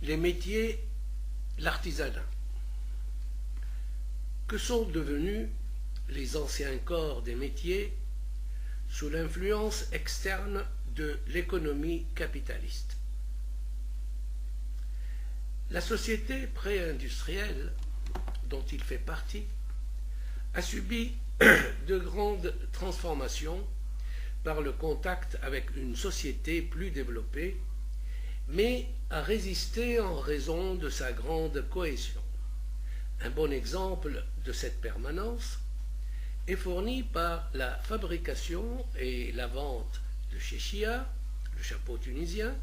Les métiers, l'artisanat. Que sont devenus les anciens corps des métiers sous l'influence externe de l'économie capitaliste? La société pré-industrielle, dont il fait partie, a subi de grandes transformations par le contact avec une société plus développée, mais a résisté en raison de sa grande cohésion. Un bon exemple de cette permanence est fourni par la fabrication et la vente de chéchia, le chapeau tunisien,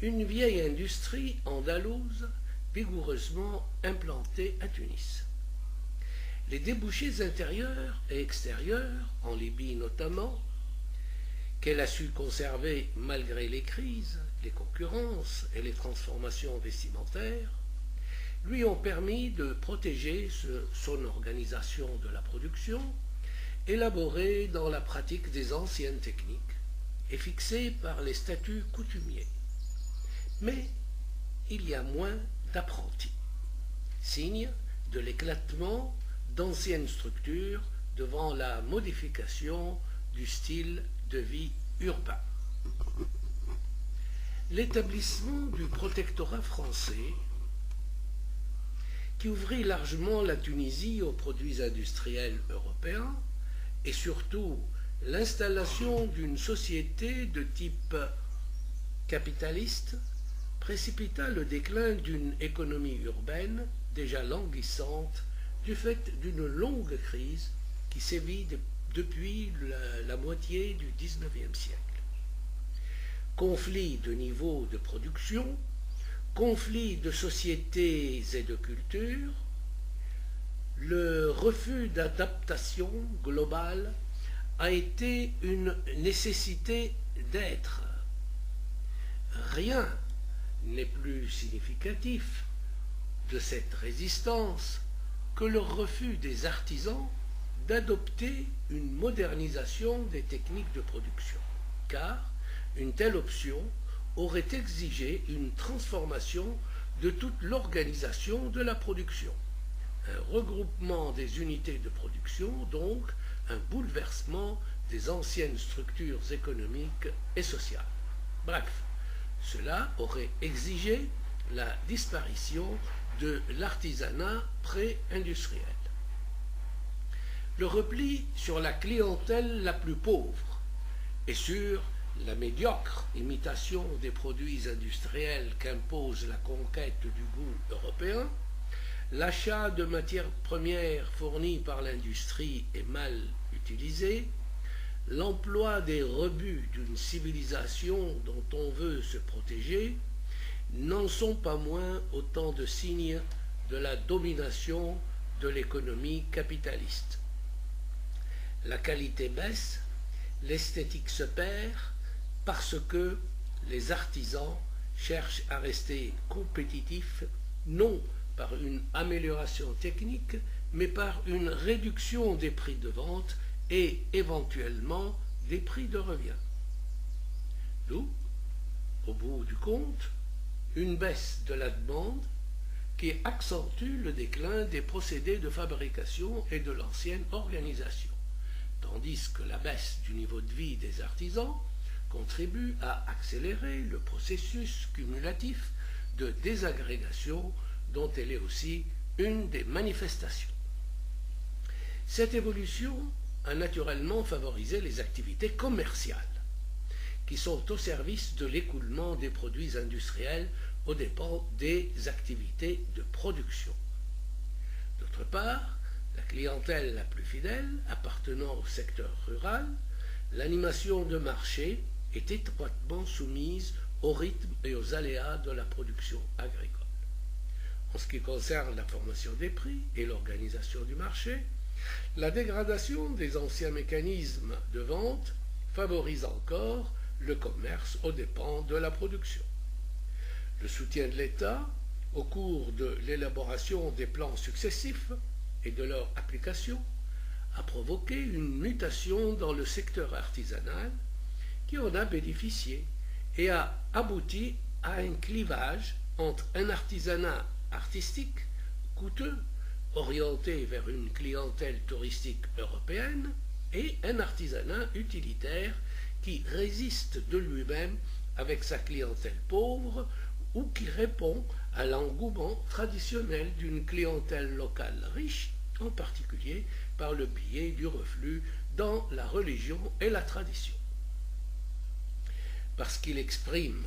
une vieille industrie andalouse vigoureusement implantée à Tunis. Les débouchés intérieurs et extérieurs, en Libye notamment, qu'elle a su conserver malgré les crises, les concurrences et les transformations vestimentaires, lui ont permis de protéger son organisation de la production, élaborée dans la pratique des anciennes techniques et fixée par les statuts coutumiers. Mais il y a moins d'apprentis, signe de l'éclatement d'anciennes structures devant la modification du style de vie urbain. L'établissement du protectorat français, qui ouvrit largement la Tunisie aux produits industriels européens, et surtout l'installation d'une société de type capitaliste, précipita le déclin d'une économie urbaine déjà languissante du fait d'une longue crise qui sévit depuis la moitié du XIXe siècle. Conflits de niveaux de production, conflits de sociétés et de cultures, le refus d'adaptation globale a été une nécessité d'être. Rien n'est plus significatif de cette résistance que le refus des artisans d'adopter une modernisation des techniques de production, car une telle option aurait exigé une transformation de toute l'organisation de la production, un regroupement des unités de production, donc un bouleversement des anciennes structures économiques et sociales. Bref, cela aurait exigé la disparition de l'artisanat pré-industriel. Le repli sur la clientèle la plus pauvre et sur la médiocre imitation des produits industriels qu'impose la conquête du goût européen, l'achat de matières premières fournies par l'industrie est mal utilisé, l'emploi des rebuts d'une civilisation dont on veut se protéger n'en sont pas moins autant de signes de la domination de l'économie capitaliste. La qualité baisse, l'esthétique se perd parce que les artisans cherchent à rester compétitifs, non par une amélioration technique, mais par une réduction des prix de vente et éventuellement des prix de revient. D'où, au bout du compte, une baisse de la demande qui accentue le déclin des procédés de fabrication et de l'ancienne organisation, tandis que la baisse du niveau de vie des artisans contribue à accélérer le processus cumulatif de désagrégation dont elle est aussi une des manifestations. Cette évolution a naturellement favorisé les activités commerciales, qui sont au service de l'écoulement des produits industriels aux dépens des activités de production. D'autre part, la clientèle la plus fidèle, appartenant au secteur rural, l'animation de marché est étroitement soumise au rythme et aux aléas de la production agricole. En ce qui concerne la formation des prix et l'organisation du marché, la dégradation des anciens mécanismes de vente favorise encore le commerce aux dépens de la production. Le soutien de l'État, au cours de l'élaboration des plans successifs et de leur application, a provoqué une mutation dans le secteur artisanal qui en a bénéficié et a abouti à un clivage entre un artisanat artistique coûteux, orienté vers une clientèle touristique européenne, et un artisanat utilitaire qui résiste de lui-même avec sa clientèle pauvre ou qui répond à l'engouement traditionnel d'une clientèle locale riche, en particulier par le biais du reflux dans la religion et la tradition. Parce qu'il exprime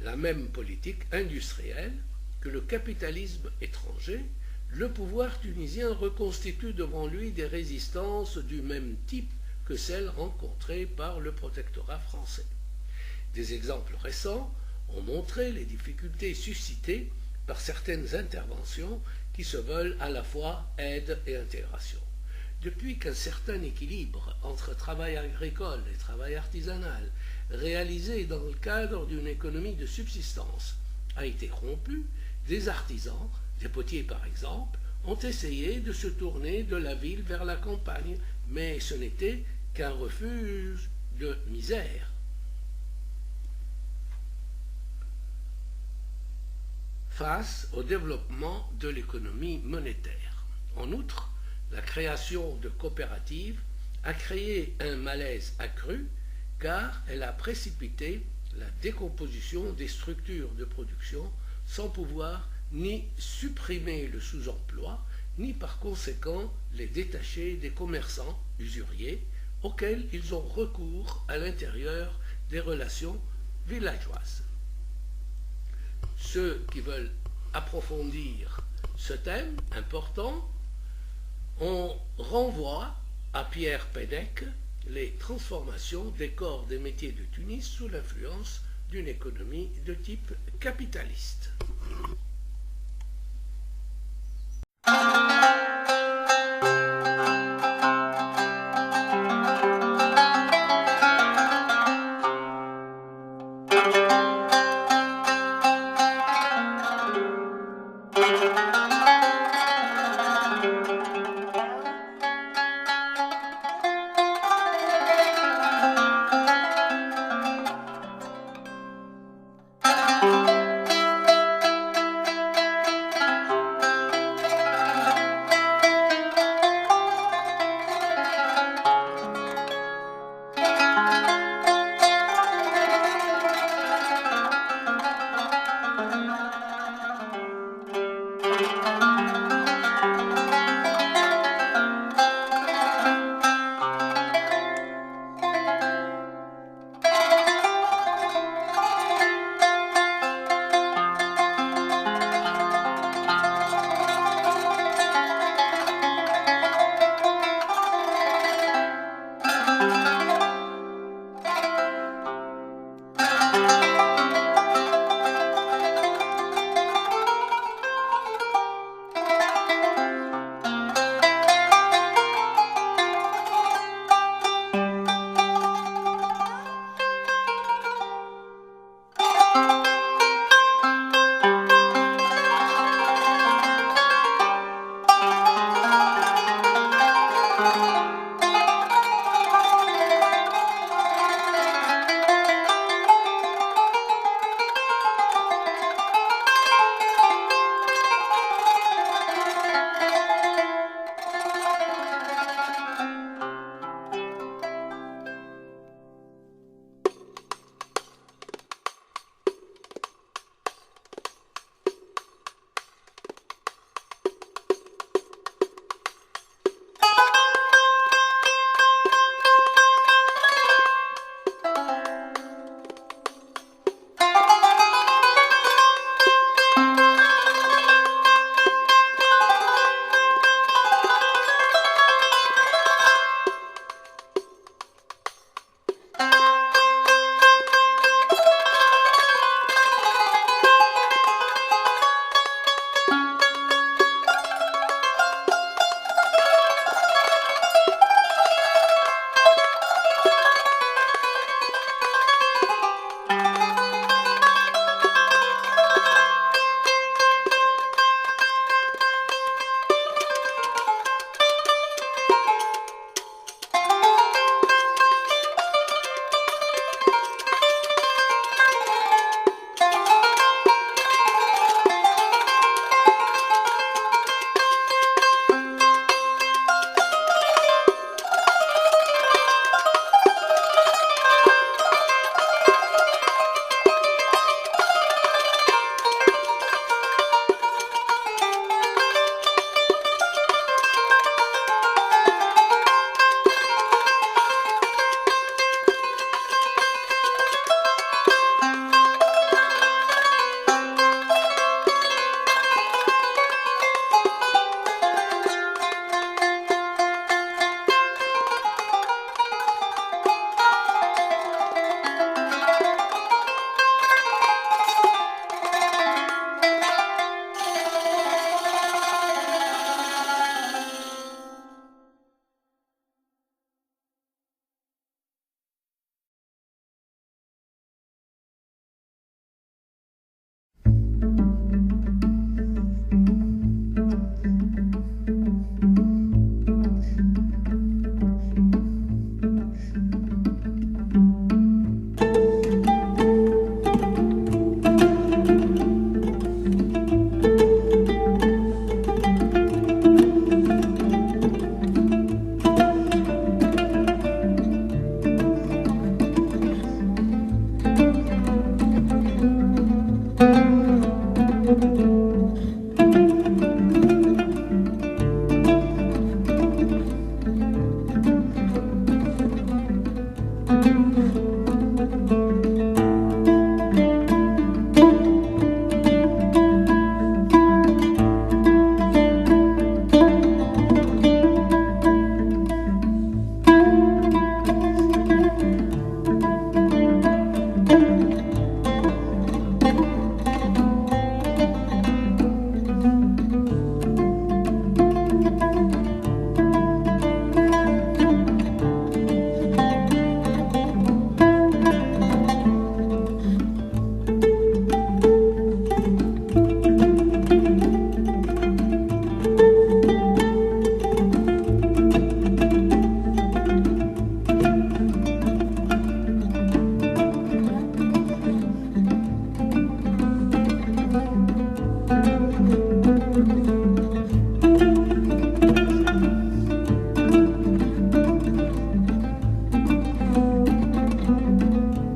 la même politique industrielle que le capitalisme étranger, le pouvoir tunisien reconstitue devant lui des résistances du même type que celles rencontrées par le protectorat français. Des exemples récents ont montré les difficultés suscitées par certaines interventions qui se veulent à la fois aide et intégration. Depuis qu'un certain équilibre entre travail agricole et travail artisanal, réalisé dans le cadre d'une économie de subsistance, a été rompu, des artisans, des potiers par exemple, ont essayé de se tourner de la ville vers la campagne, mais ce n'était qu'un refuge de misère. Face au développement de l'économie monétaire. En outre, la création de coopératives a créé un malaise accru car elle a précipité la décomposition des structures de production sans pouvoir ni supprimer le sous-emploi, ni par conséquent les détacher des commerçants usuriers auxquels ils ont recours à l'intérieur des relations villageoises. Ceux qui veulent approfondir ce thème important, on renvoie à Pierre Pennec les transformations des corps des métiers de Tunis sous l'influence d'une économie de type capitaliste.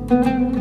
Thank